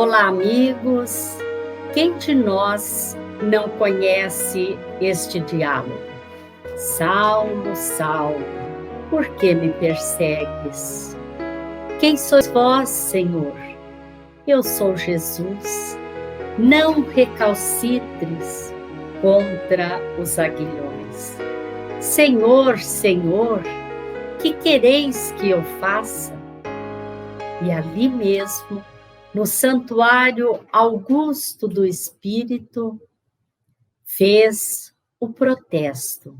Olá, amigos! Quem de nós não conhece este diálogo? Saulo, Saulo, por que me persegues? Quem sois vós, Senhor? Eu sou Jesus. Não recalcitres contra os aguilhões. Senhor, Senhor, que quereis que eu faça? E ali mesmo, no santuário augusto do Espírito, fez o protesto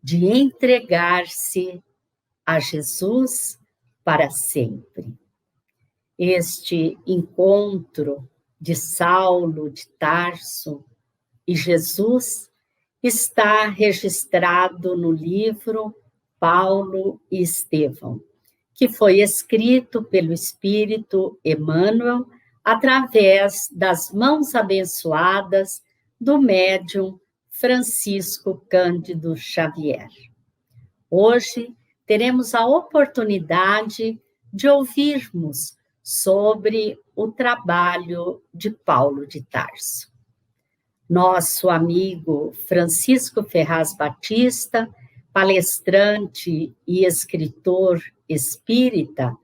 de entregar-se a Jesus para sempre. Este encontro de Saulo de Tarso e Jesus está registrado no livro Paulo e Estevão, que foi escrito pelo Espírito Emmanuel através das mãos abençoadas do médium Francisco Cândido Xavier. Hoje teremos a oportunidade de ouvirmos sobre o trabalho de Paulo de Tarso. Nosso amigo Francisco Ferraz Batista, palestrante e escritor espírita,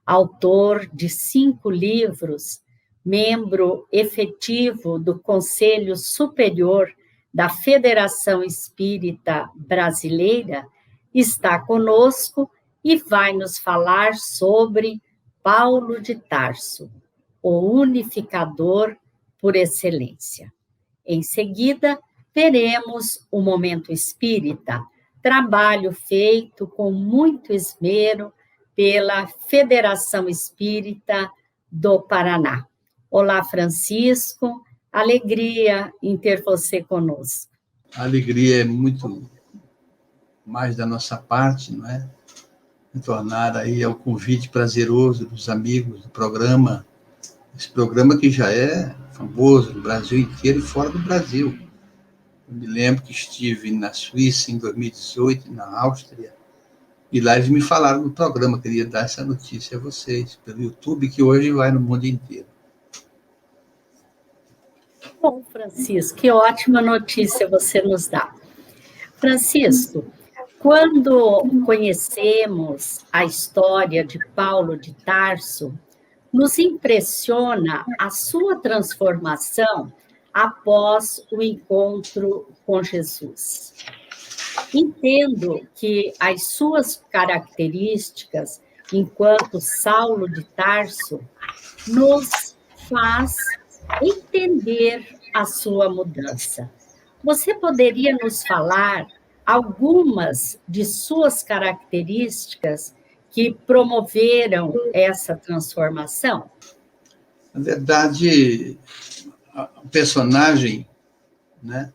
autor de 5 livros, membro efetivo do Conselho Superior da Federação Espírita Brasileira, está conosco e vai nos falar sobre Paulo de Tarso, o unificador por excelência. Em seguida, teremos o Momento Espírita, trabalho feito com muito esmero pela Federação Espírita do Paraná. Olá, Francisco, alegria em ter você conosco. A alegria é muito mais da nossa parte, não é? Retornar aí ao convite prazeroso dos amigos do programa, esse programa que já é famoso no Brasil inteiro e fora do Brasil. Eu me lembro que estive na Suíça em 2018, na Áustria, e lá eles me falaram no programa, queria dar essa notícia a vocês, pelo YouTube, que hoje vai no mundo inteiro. Bom, Francisco, que ótima notícia você nos dá. Francisco, quando conhecemos a história de Paulo de Tarso, nos impressiona a sua transformação após o encontro com Jesus. Entendo que as suas características, enquanto Saulo de Tarso, nos faz entender a sua mudança. Você poderia nos falar algumas de suas características que promoveram essa transformação? Na verdade, o personagem, né,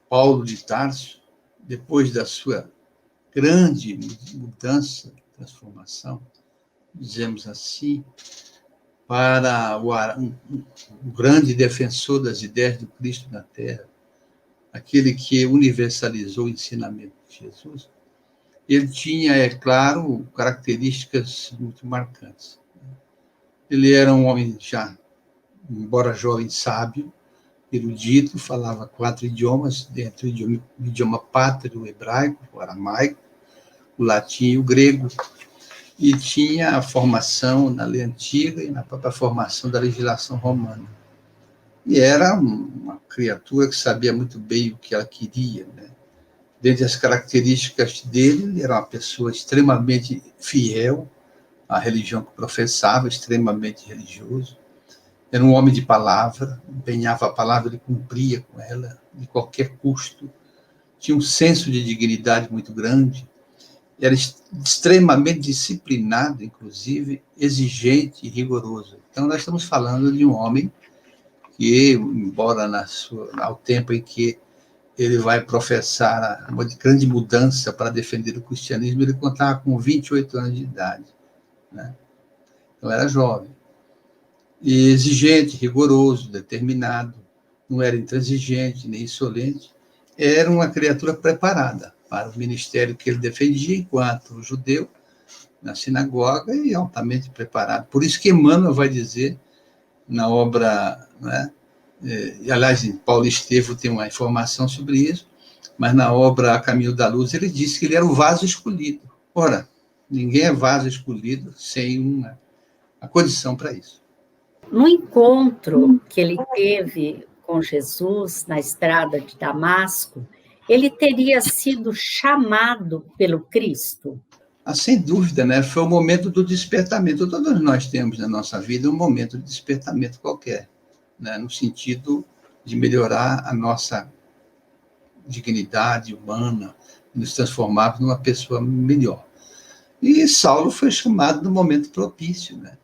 Paulo de Tarso, depois da sua grande mudança, transformação, dizemos assim, para um grande defensor das ideias do Cristo na Terra, aquele que universalizou o ensinamento de Jesus, ele tinha, é claro, características muito marcantes. Ele era um homem já, embora jovem, sábio, erudito, falava 4 idiomas, dentro do idioma pátrio, o hebraico, o aramaico, o latim e o grego, e tinha a formação na lei antiga e na própria formação da legislação romana. E era uma criatura que sabia muito bem o que ela queria, né? Dentre as características dele, ele era uma pessoa extremamente fiel à religião que professava, extremamente religioso. Era um homem de palavra, empenhava a palavra, ele cumpria com ela, de qualquer custo. Tinha um senso de dignidade muito grande. Era extremamente disciplinado, inclusive, exigente e rigoroso. Então, nós estamos falando de um homem que, embora ao tempo em que ele vai professar uma grande mudança para defender o cristianismo, ele contava com 28 anos de idade, né? Então, era jovem. E exigente, rigoroso, determinado, não era intransigente nem insolente, era uma criatura preparada para o ministério que ele defendia enquanto judeu, na sinagoga, e altamente preparado. Por isso que Emmanuel vai dizer na obra, né? Aliás, Paulo Estevo tem uma informação sobre isso, mas na obra A Caminho da Luz ele disse que ele era o vaso escolhido. Ora, ninguém é vaso escolhido sem a condição para isso. No encontro que ele teve com Jesus na estrada de Damasco, ele teria sido chamado pelo Cristo? Sem dúvida, né? Foi o momento do despertamento. Todos nós temos na nossa vida um momento de despertamento qualquer, né? No sentido de melhorar a nossa dignidade humana, nos transformarmos numa pessoa melhor. E Saulo foi chamado no momento propício, né?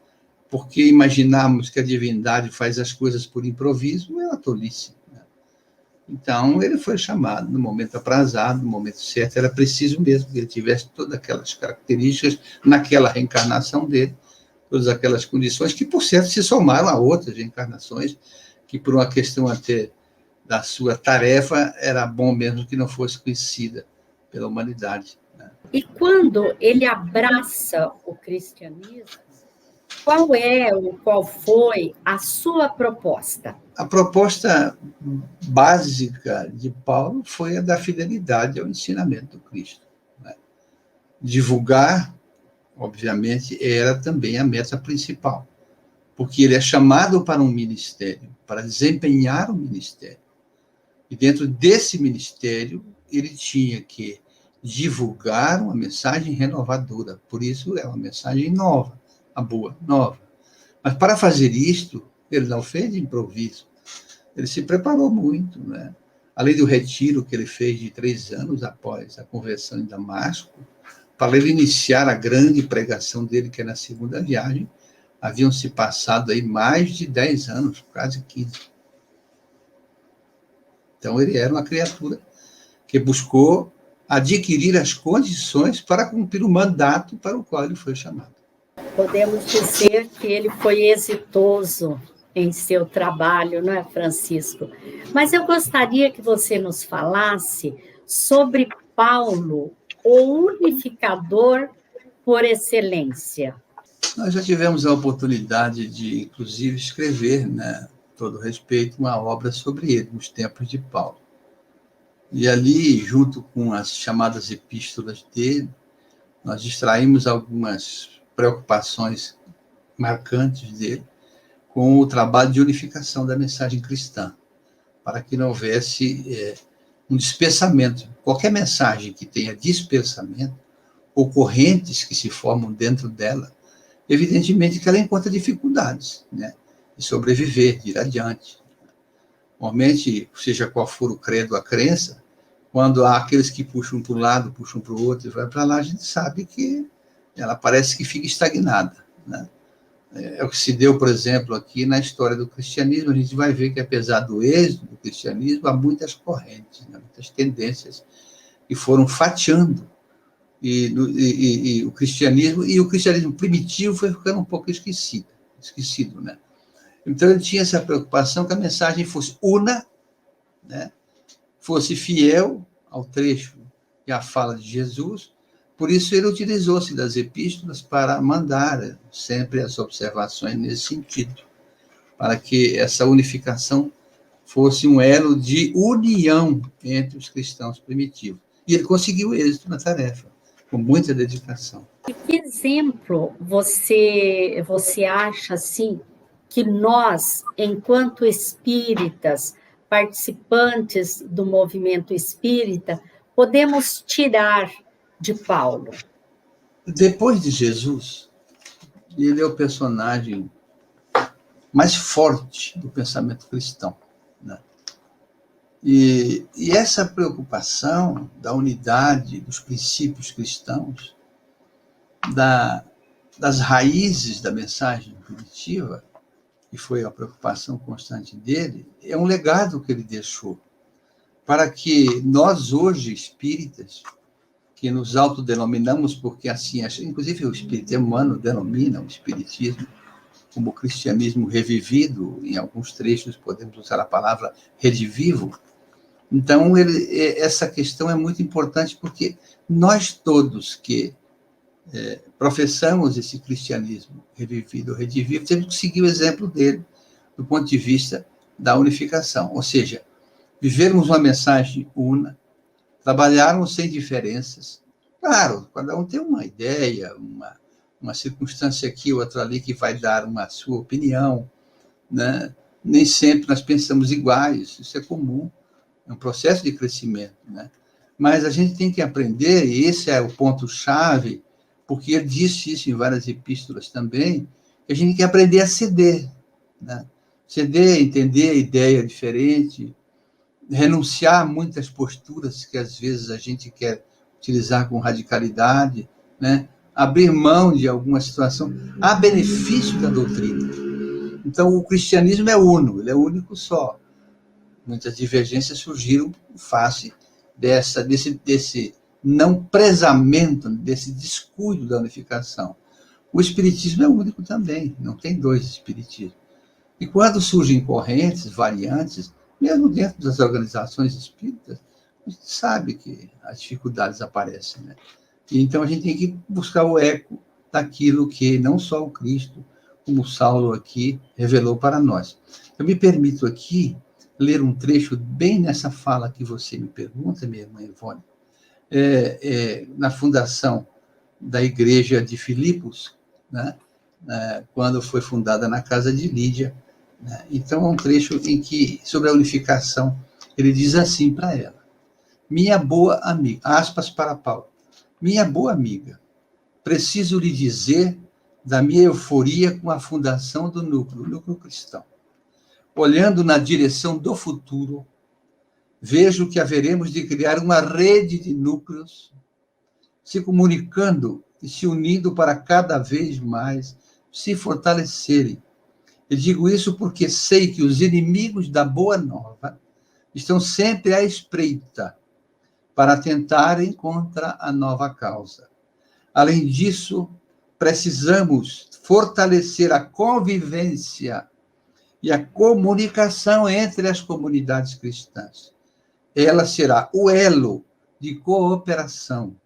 Porque imaginarmos que a divindade faz as coisas por improviso é uma tolice, né? Então, ele foi chamado no momento aprazado, no momento certo. Era preciso mesmo que ele tivesse todas aquelas características naquela reencarnação dele, todas aquelas condições que, por certo, se somaram a outras reencarnações, que por uma questão até da sua tarefa, era bom mesmo que não fosse conhecida pela humanidade, né? E quando ele abraça o cristianismo, qual foi a sua proposta? A proposta básica de Paulo foi a da fidelidade ao ensinamento do Cristo, né? Divulgar, obviamente, era também a meta principal, porque ele é chamado para um ministério, para desempenhar um ministério. E dentro desse ministério, ele tinha que divulgar uma mensagem renovadora. Por isso, é uma mensagem nova, a boa nova. Mas para fazer isto, ele não fez de improviso. Ele se preparou muito, né? Além do retiro que ele fez de 3 anos após a conversão em Damasco, para ele iniciar a grande pregação dele, que é na segunda viagem, haviam se passado aí mais de 10 anos, quase 15. Então, ele era uma criatura que buscou adquirir as condições para cumprir o mandato para o qual ele foi chamado. Podemos dizer que ele foi exitoso em seu trabalho, não é, Francisco? Mas eu gostaria que você nos falasse sobre Paulo, o unificador por excelência. Nós já tivemos a oportunidade de, inclusive, escrever, né, todo respeito, uma obra sobre ele, nos tempos de Paulo. E ali, junto com as chamadas epístolas dele, nós extraímos algumas preocupações marcantes dele com o trabalho de unificação da mensagem cristã, para que não houvesse um dispersamento. Qualquer mensagem que tenha dispersamento, ou correntes que se formam dentro dela, evidentemente que ela encontra dificuldades, né, de sobreviver, de ir adiante. Normalmente, seja qual for o credo, a crença, quando há aqueles que puxam para um lado, puxam para o outro e vai para lá, a gente sabe que ela parece que fica estagnada, né? É o que se deu, por exemplo, aqui na história do cristianismo. A gente vai ver que, apesar do êxito do cristianismo, há muitas correntes, né, muitas tendências que foram fatiando e o cristianismo primitivo foi ficando um pouco esquecido, né? Então, ele tinha essa preocupação que a mensagem fosse una, né, fosse fiel ao trecho e à fala de Jesus. Por isso, ele utilizou-se das epístolas para mandar sempre as observações nesse sentido, para que essa unificação fosse um elo de união entre os cristãos primitivos. E ele conseguiu êxito na tarefa, com muita dedicação. E que exemplo você acha, assim, que nós, enquanto espíritas, participantes do movimento espírita, podemos tirar de Paulo? Depois de Jesus, ele é o personagem mais forte do pensamento cristão, né? E essa preocupação da unidade dos princípios cristãos, das raízes da mensagem primitiva, que foi a preocupação constante dele, é um legado que ele deixou para que nós, hoje, espíritas, que nos autodenominamos, porque assim, inclusive o espiritismo humano denomina o espiritismo como o cristianismo revivido, em alguns trechos podemos usar a palavra redivivo. Então, essa questão é muito importante, porque nós todos que professamos esse cristianismo revivido, redivivo, temos que seguir o exemplo dele, do ponto de vista da unificação, ou seja, vivermos uma mensagem una, trabalharmos sem diferenças. Claro, cada um tem uma ideia, uma circunstância aqui, outra ali, que vai dar uma sua opinião, né? Nem sempre nós pensamos iguais, isso é comum, é um processo de crescimento, né? Mas a gente tem que aprender, e esse é o ponto-chave, porque ele disse isso em várias epístolas também, que a gente tem que aprender a ceder, né? Ceder, entender a ideia diferente, renunciar a muitas posturas que às vezes a gente quer utilizar com radicalidade, né? Abrir mão de alguma situação a benefício da doutrina. Então, o cristianismo é uno, ele é único só. Muitas divergências surgiram face desse não prezamento, desse descuido da unificação. O espiritismo é único também, não tem dois espiritismos. E quando surgem correntes, variantes, mesmo dentro das organizações espíritas, a gente sabe que as dificuldades aparecem, né? E então a gente tem que buscar o eco daquilo que não só o Cristo, como o Saulo aqui revelou para nós. Eu me permito aqui ler um trecho bem nessa fala que você me pergunta, minha irmã Ivone, na fundação da igreja de Filipos, né? Quando foi fundada na casa de Lídia, né? Então, é um trecho em que, sobre a unificação, ele diz assim para ela: minha boa amiga, aspas para Paulo, minha boa amiga, preciso lhe dizer da minha euforia com a fundação do núcleo cristão. Olhando na direção do futuro, vejo que haveremos de criar uma rede de núcleos se comunicando e se unindo para cada vez mais se fortalecerem. Eu digo isso porque sei que os inimigos da Boa Nova estão sempre à espreita para tentarem contra a nova causa. Além disso, precisamos fortalecer a convivência e a comunicação entre as comunidades cristãs. Ela será o elo de cooperação.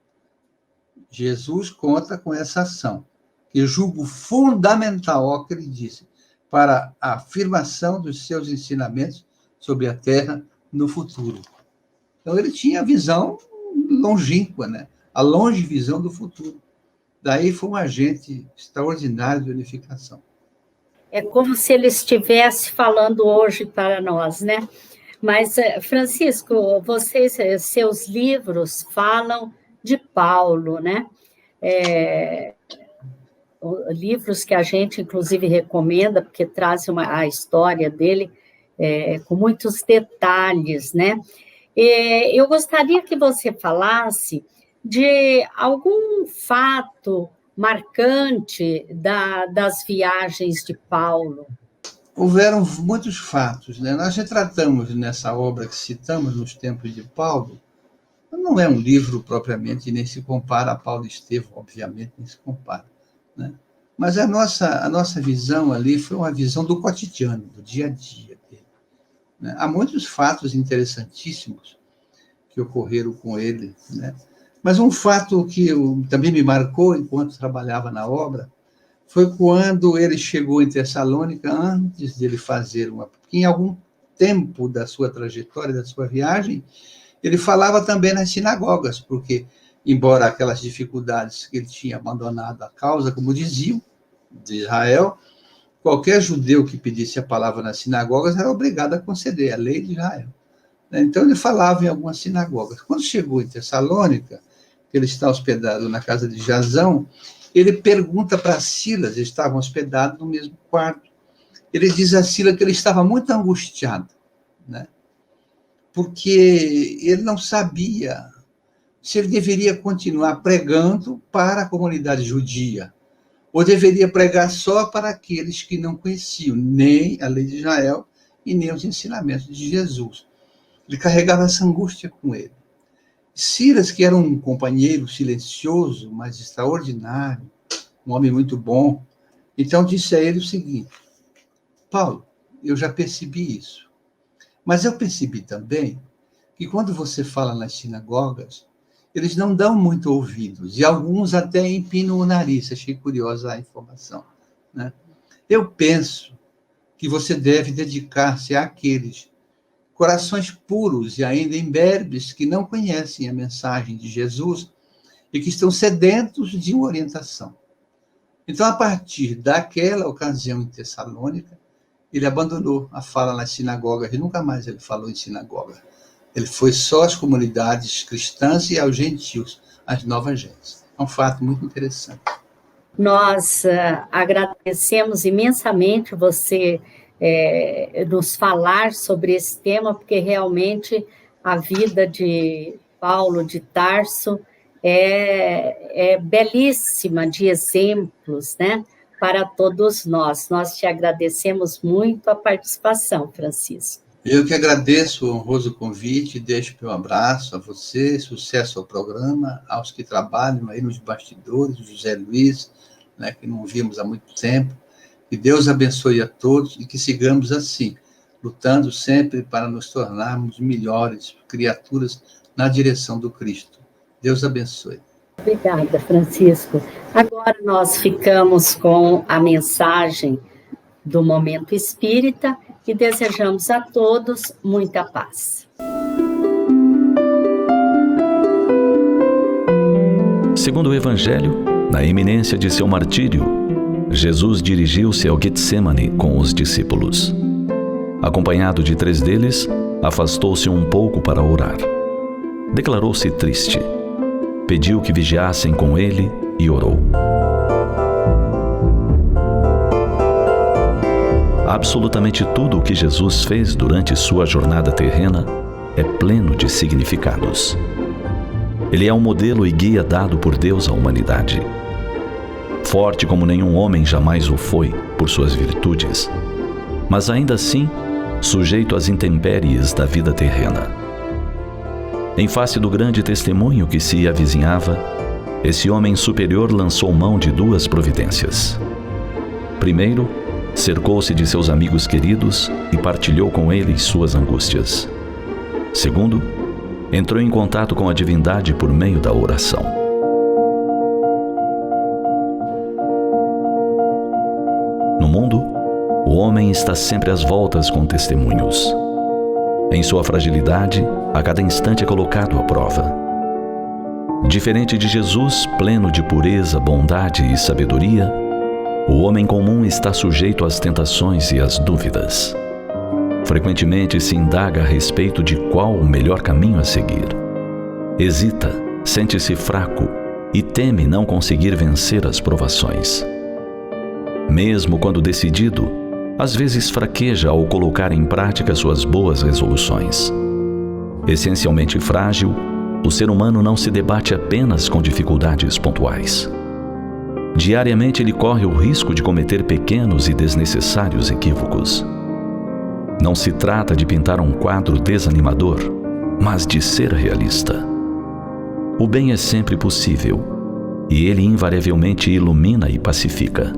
Jesus conta com essa ação, que julgo fundamental, ó, que ele disse, para a afirmação dos seus ensinamentos sobre a Terra no futuro. Então, ele tinha a visão longínqua, né? A longe visão do futuro. Daí foi um agente extraordinário de unificação. É como se ele estivesse falando hoje para nós, né? Mas, Francisco, seus livros falam de Paulo, né? Livros que a gente, inclusive, recomenda, porque trazem a história dele com muitos detalhes, né? Eu gostaria que você falasse de algum fato marcante das viagens de Paulo. Houveram muitos fatos, né? Nós retratamos nessa obra que citamos, Nos Tempos de Paulo, não é um livro propriamente, nem se compara a Paulo Estevão, obviamente, nem se compara, né? Mas a nossa visão ali foi uma visão do cotidiano, do dia a dia dele, né? Há muitos fatos interessantíssimos que ocorreram com ele, né? Mas um fato que também me marcou enquanto trabalhava na obra foi quando ele chegou em Tessalônica, antes de ele fazer em algum tempo da sua trajetória, da sua viagem, ele falava também nas sinagogas, porque, embora aquelas dificuldades que ele tinha abandonado a causa, como diziam, de Israel, qualquer judeu que pedisse a palavra nas sinagogas era obrigado a conceder a lei de Israel. Então, ele falava em algumas sinagogas. Quando chegou em Tessalônica, ele está hospedado na casa de Jasão, ele pergunta para Silas, eles estavam hospedados no mesmo quarto. Ele diz a Silas que ele estava muito angustiado, né? Porque ele não sabia se ele deveria continuar pregando para a comunidade judia, ou deveria pregar só para aqueles que não conheciam nem a lei de Israel e nem os ensinamentos de Jesus. Ele carregava essa angústia com ele. Silas, que era um companheiro silencioso, mas extraordinário, um homem muito bom, então disse a ele o seguinte: Paulo, eu já percebi isso, mas eu percebi também que quando você fala nas sinagogas, eles não dão muito ouvidos, e alguns até empinam o nariz. Achei curiosa a informação, né? Eu penso que você deve dedicar-se àqueles corações puros e ainda imberbes que não conhecem a mensagem de Jesus e que estão sedentos de uma orientação. Então, a partir daquela ocasião em Tessalônica, ele abandonou a fala nas sinagogas e nunca mais ele falou em sinagoga. Ele foi só às comunidades cristãs e aos gentios, às novas gentes. É um fato muito interessante. Nós agradecemos imensamente você nos falar sobre esse tema, porque realmente a vida de Paulo de Tarso é belíssima de exemplos, né, para todos nós. Nós te agradecemos muito a participação, Francisco. Eu que agradeço o honroso convite, deixo meu abraço a você, sucesso ao programa, aos que trabalham aí nos bastidores, José Luiz, né, que não vimos há muito tempo. Que Deus abençoe a todos e que sigamos assim, lutando sempre para nos tornarmos melhores criaturas na direção do Cristo. Deus abençoe. Obrigada, Francisco. Agora nós ficamos com a mensagem do Momento Espírita e desejamos a todos muita paz. Segundo o Evangelho, na iminência de seu martírio, Jesus dirigiu-se ao Getsemane com os discípulos. Acompanhado de 3 deles, afastou-se um pouco para orar. Declarou-se triste. Pediu que vigiassem com ele e orou. Absolutamente tudo o que Jesus fez durante sua jornada terrena é pleno de significados. Ele é um modelo e guia dado por Deus à humanidade. Forte como nenhum homem jamais o foi por suas virtudes, mas ainda assim sujeito às intempéries da vida terrena. Em face do grande testemunho que se avizinhava, esse homem superior lançou mão de 2 providências. Primeiro, cercou-se de seus amigos queridos e partilhou com eles suas angústias. Segundo, entrou em contato com a divindade por meio da oração. No mundo, o homem está sempre às voltas com testemunhos. Em sua fragilidade, a cada instante é colocado à prova. Diferente de Jesus, pleno de pureza, bondade e sabedoria, o homem comum está sujeito às tentações e às dúvidas. Frequentemente se indaga a respeito de qual o melhor caminho a seguir. Hesita, sente-se fraco e teme não conseguir vencer as provações. Mesmo quando decidido, às vezes fraqueja ao colocar em prática suas boas resoluções. Essencialmente frágil, o ser humano não se debate apenas com dificuldades pontuais. Diariamente ele corre o risco de cometer pequenos e desnecessários equívocos. Não se trata de pintar um quadro desanimador, mas de ser realista. O bem é sempre possível, e ele invariavelmente ilumina e pacifica.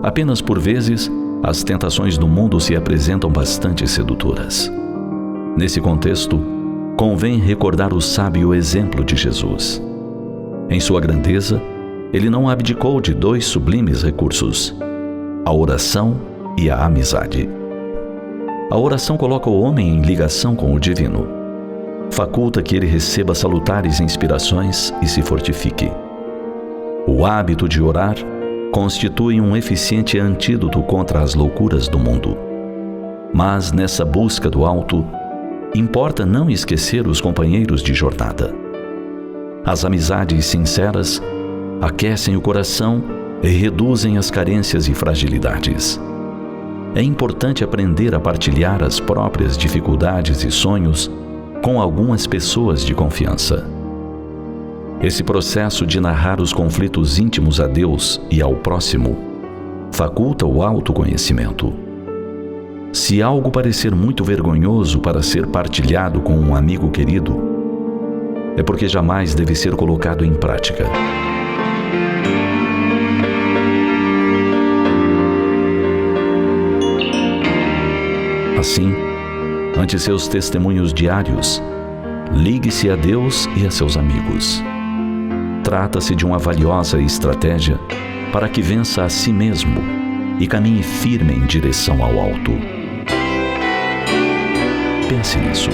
Apenas por vezes, as tentações do mundo se apresentam bastante sedutoras. Nesse contexto, convém recordar o sábio exemplo de Jesus. Em sua grandeza, ele não abdicou de 2 sublimes recursos: a oração e a amizade. A oração coloca o homem em ligação com o divino. Faculta que ele receba salutares inspirações e se fortifique. O hábito de orar constitui um eficiente antídoto contra as loucuras do mundo. Mas nessa busca do alto, importa não esquecer os companheiros de jornada. As amizades sinceras aquecem o coração e reduzem as carências e fragilidades. É importante aprender a partilhar as próprias dificuldades e sonhos com algumas pessoas de confiança. Esse processo de narrar os conflitos íntimos a Deus e ao próximo faculta o autoconhecimento. Se algo parecer muito vergonhoso para ser partilhado com um amigo querido, é porque jamais deve ser colocado em prática. Assim, ante seus testemunhos diários, ligue-se a Deus e a seus amigos. Trata-se de uma valiosa estratégia para que vença a si mesmo e caminhe firme em direção ao alto. Pense nisso.